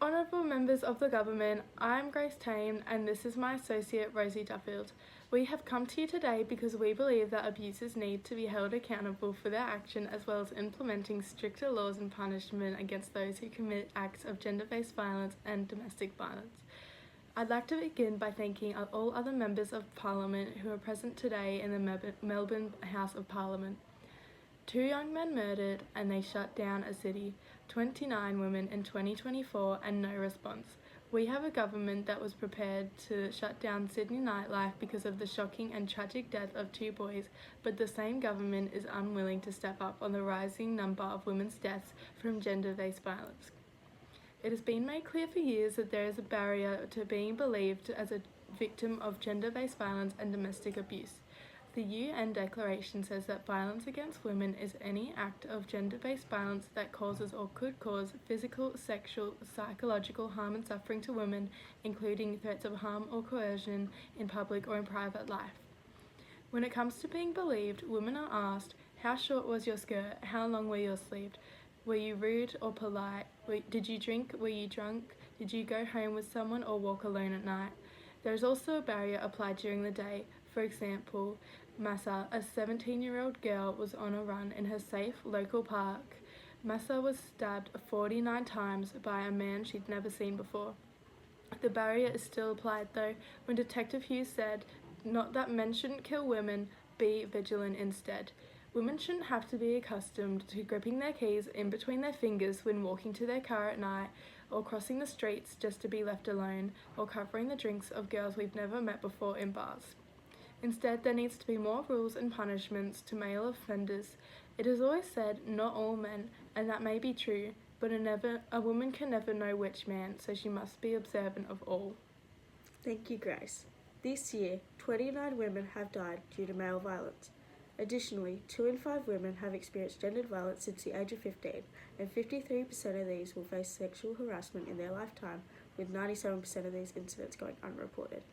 Honourable members of the government, I'm Grace Tame and this is my associate Rosie Duffield. We have come to you today because we believe that abusers need to be held accountable for their action as well as implementing stricter laws and punishment against those who commit acts of gender-based violence and domestic violence. I'd like to begin by thanking all other members of Parliament who are present today in the Melbourne House of Parliament. 2 young men murdered and they shut down a city, 29 women in 2024 and no response. We have a government that was prepared to shut down Sydney nightlife because of the shocking and tragic death of 2 boys, but the same government is unwilling to step up on the rising number of women's deaths from gender-based violence. It has been made clear for years that there is a barrier to being believed as a victim of gender-based violence and domestic abuse. The UN Declaration says that violence against women is any act of gender-based violence that causes or could cause physical, sexual, psychological harm and suffering to women, including threats of harm or coercion in public or in private life. When it comes to being believed, women are asked, how short was your skirt? How long were your sleeves? Were you rude or polite? Did you drink? Were you drunk? Did you go home with someone or walk alone at night? There is also a barrier applied during the day. For example, Massa, a 17-year-old girl, was on a run in her safe local park. Massa was stabbed 49 times by a man she'd never seen before. The barrier is still applied though, when Detective Hughes said, "Not that men shouldn't kill women, be vigilant instead." Women shouldn't have to be accustomed to gripping their keys in between their fingers when walking to their car at night, or crossing the streets just to be left alone, or covering the drinks of girls we've never met before in bars. Instead, there needs to be more rules and punishments to male offenders. It is always said, not all men, and that may be true, but a woman can never know which man, so she must be observant of all. Thank you, Grace. This year, 29 women have died due to male violence. Additionally, 2 in 5 women have experienced gendered violence since the age of 15, and 53% of these will face sexual harassment in their lifetime, with 97% of these incidents going unreported.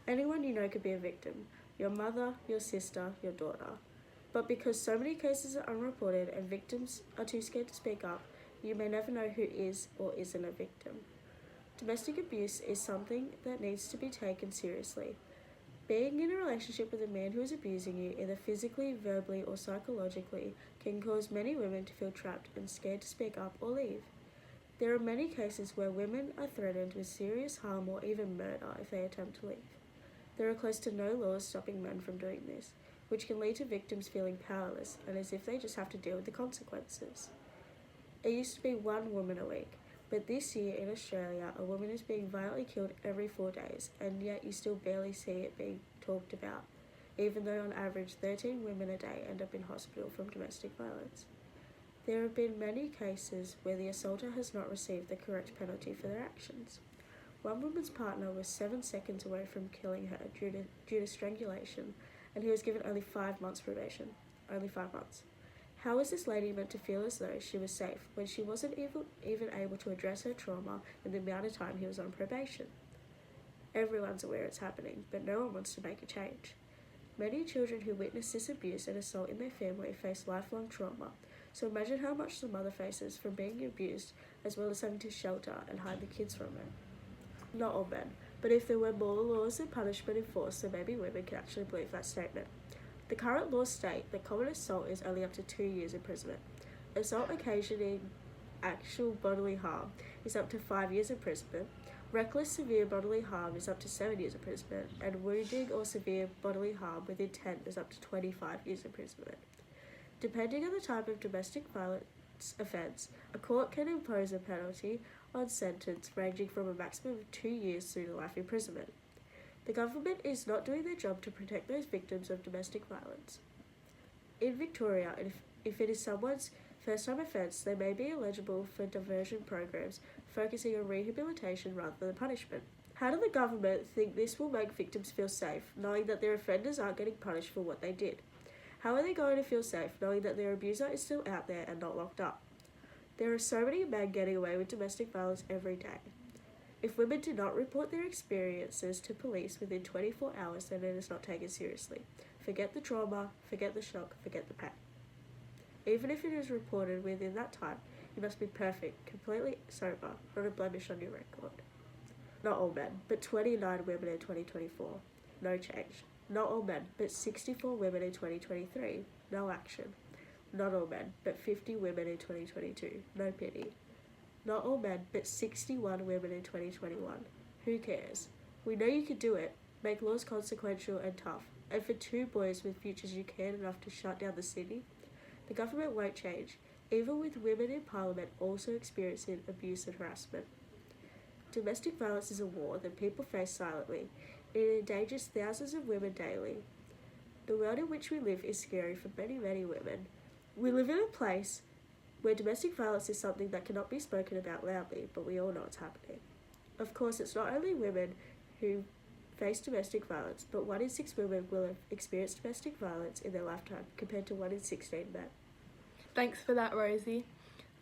Anyone you know could be a victim. Your mother, your sister, your daughter. But because so many cases are unreported and victims are too scared to speak up, you may never know who is or isn't a victim. Domestic abuse is something that needs to be taken seriously. Being in a relationship with a man who is abusing you, either physically, verbally, or psychologically, can cause many women to feel trapped and scared to speak up or leave. There are many cases where women are threatened with serious harm or even murder if they attempt to leave. There are close to no laws stopping men from doing this, which can lead to victims feeling powerless and as if they just have to deal with the consequences. It used to be 1 woman a week, but this year in Australia, a woman is being violently killed every 4 days, and yet you still barely see it being talked about, even though on average 13 women a day end up in hospital from domestic violence. There have been many cases where the assaulter has not received the correct penalty for their actions. 1 woman's partner was 7 seconds away from killing her due to strangulation, and he was given only 5 months probation. Only 5 months. How is this lady meant to feel as though she was safe when she wasn't even able to address her trauma in the amount of time he was on probation? Everyone's aware it's happening, but no one wants to make a change. Many children who witness this abuse and assault in their family face lifelong trauma, so imagine how much the mother faces from being abused as well as having to shelter and hide the kids from it. Not all men, but if there were more laws and punishment enforced, then maybe women could actually believe that statement. The current laws state that common assault is only up to 2 years imprisonment. Assault occasioning actual bodily harm is up to 5 years imprisonment. Reckless severe bodily harm is up to 7 years imprisonment, and wounding or severe bodily harm with intent is up to 25 years imprisonment. Depending on the type of domestic violence offence, a court can impose a penalty on sentence ranging from a maximum of 2 years through to life imprisonment. The government is not doing their job to protect those victims of domestic violence. In Victoria, if it is someone's first-time offence, they may be eligible for diversion programs focusing on rehabilitation rather than punishment. How do the government think this will make victims feel safe, knowing that their offenders aren't getting punished for what they did? How are they going to feel safe, knowing that their abuser is still out there and not locked up? There are so many men getting away with domestic violence every day. If women do not report their experiences to police within 24 hours, then it is not taken seriously. Forget the trauma, forget the shock, forget the pain. Even if it is reported within that time, You must be perfect, completely sober, not a blemish on your record. Not all men, but 29 women in 2024. No change. Not all men, but 64 women in 2023. No action. Not all men, but 50 women in 2022. No pity. Not all men, but 61 women in 2021. Who cares? We know you can do it. Make laws consequential and tough. And for 2 boys with futures you cared enough to shut down the city, the government won't change, even with women in parliament also experiencing abuse and harassment. Domestic violence is a war that people face silently, and it endangers thousands of women daily. The world in which we live is scary for many, many women. We live in a place where domestic violence is something that cannot be spoken about loudly, but we all know it's happening. Of course, it's not only women who face domestic violence, but 1 in 6 women will have experienced domestic violence in their lifetime, compared to 1 in 16 men. Thanks for that, Rosie.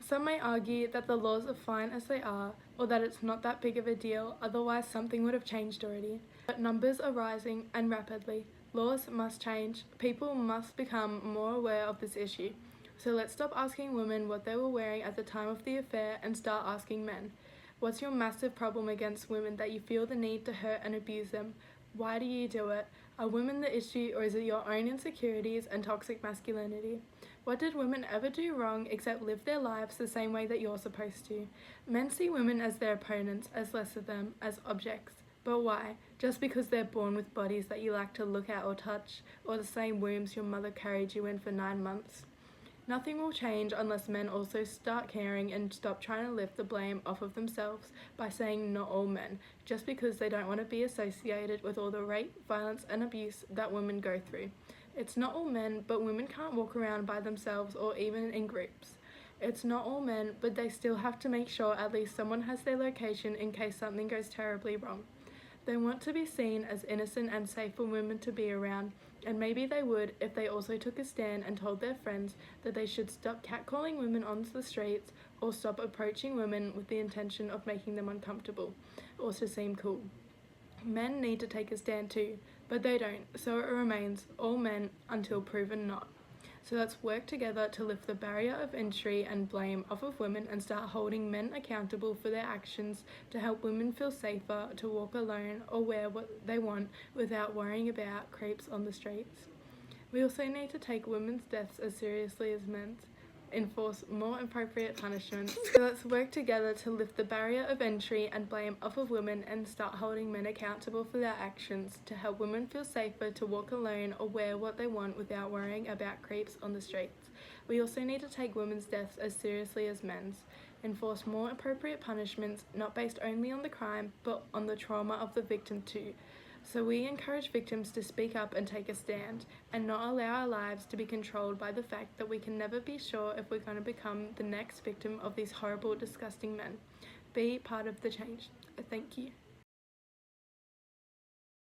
Some may argue that the laws are fine as they are, or that it's not that big of a deal, otherwise something would have changed already. But numbers are rising, and rapidly. Laws must change. People must become more aware of this issue. So let's stop asking women what they were wearing at the time of the affair and start asking men. What's your massive problem against women that you feel the need to hurt and abuse them? Why do you do it? Are women the issue, or is it your own insecurities and toxic masculinity? What did women ever do wrong except live their lives the same way that you're supposed to? Men see women as their opponents, as less of them, as objects. But why? Just because they're born with bodies that you like to look at or touch, or the same wombs your mother carried you in for 9 months? Nothing will change unless men also start caring and stop trying to lift the blame off of themselves by saying not all men, just because they don't want to be associated with all the rape, violence and abuse that women go through. It's not all men, but women can't walk around by themselves or even in groups. It's not all men, but they still have to make sure at least someone has their location in case something goes terribly wrong. They want to be seen as innocent and safe for women to be around, and maybe they would if they also took a stand and told their friends that they should stop catcalling women onto the streets or stop approaching women with the intention of making them uncomfortable or to seem cool. Men need to take a stand too, but they don't, so it remains all men until proven not. So let's work together to lift the barrier of entry and blame off of women and start holding men accountable for their actions to help women feel safer to walk alone or wear what they want without worrying about creeps on the streets. We also need to take women's deaths as seriously as men's, enforce more appropriate punishments. So let's work together to lift the barrier of entry and blame off of women and start holding men accountable for their actions to help women feel safer to walk alone or wear what they want without worrying about creeps on the streets. We also need to take women's deaths as seriously as men's, enforce more appropriate punishments not based only on the crime but on the trauma of the victim too. So we encourage victims to speak up and take a stand, and not allow our lives to be controlled by the fact that we can never be sure if we're going to become the next victim of these horrible, disgusting men. Be part of the change. Thank you.